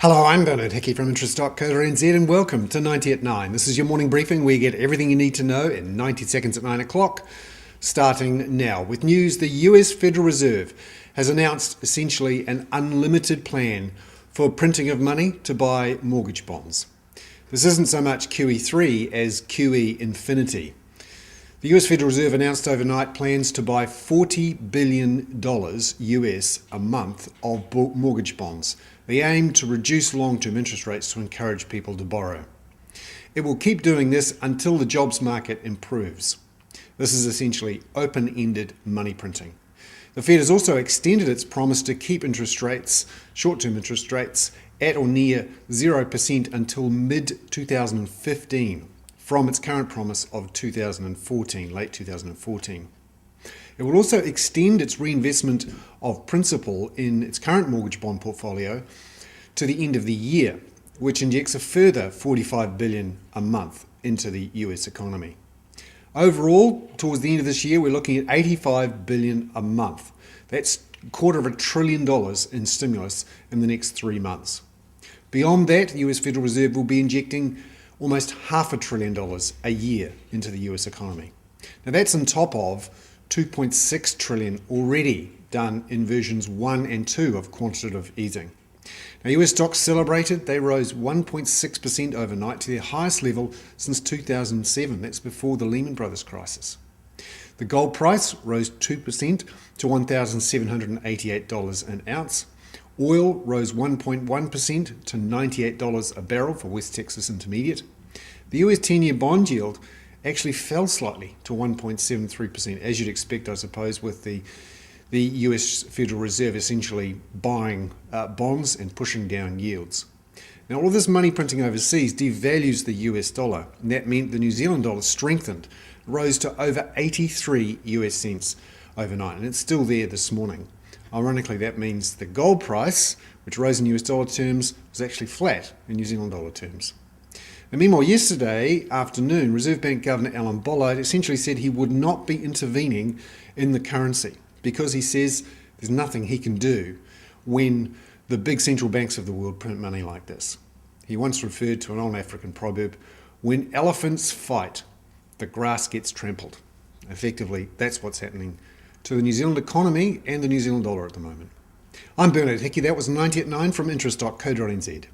Hello, I'm Bernard Hickey from interest.co.nz and welcome to 90 at 9. This is your morning briefing where you get everything you need to know in 90 seconds at 9 o'clock, starting now. With news, the US Federal Reserve has announced essentially an unlimited plan for printing of money to buy mortgage bonds. This isn't so much QE3 as QE infinity. The US Federal Reserve announced overnight plans to buy $40 billion US a month of mortgage bonds. They aim to reduce long-term interest rates to encourage people to borrow. It will keep doing this until the jobs market improves. This is essentially open-ended money printing. The Fed has also extended its promise to keep interest rates, short-term interest rates, at or near 0% until mid-2015, from its current promise of late 2014. It will also extend its reinvestment of principal in its current mortgage bond portfolio to the end of the year, which injects a further $45 billion a month into the US economy. Overall, towards the end of this year, we're looking at $85 billion a month. That's $250 billion in stimulus in the next 3 months. Beyond that, the US Federal Reserve will be injecting almost $500 billion a year into the US economy. Now that's on top of $2.6 trillion already done in versions 1 and 2 of quantitative easing. Now US stocks celebrated. They rose 1.6% overnight to their highest level since 2007. That's before the Lehman Brothers crisis. The gold price rose 2% to $1,788 an ounce. Oil rose 1.1% to $98 a barrel for West Texas Intermediate. The US 10-year bond yield actually fell slightly to 1.73%, as you'd expect, I suppose, with the US Federal Reserve essentially buying bonds and pushing down yields. Now, all this money printing overseas devalues the US dollar, and that meant the New Zealand dollar strengthened, rose to over 83 US cents overnight, and it's still there this morning. Ironically, that means the gold price, which rose in US dollar terms, was actually flat in New Zealand dollar terms. And meanwhile, yesterday afternoon, Reserve Bank Governor Bollard essentially said he would not be intervening in the currency because he says there's nothing he can do when the big central banks of the world print money like this. He once referred to an old African proverb, when elephants fight, the grass gets trampled. Effectively, that's what's happening to the New Zealand economy and the New Zealand dollar at the moment. I'm Bernard Hickey. That was 90 at 9 from interest.co.nz.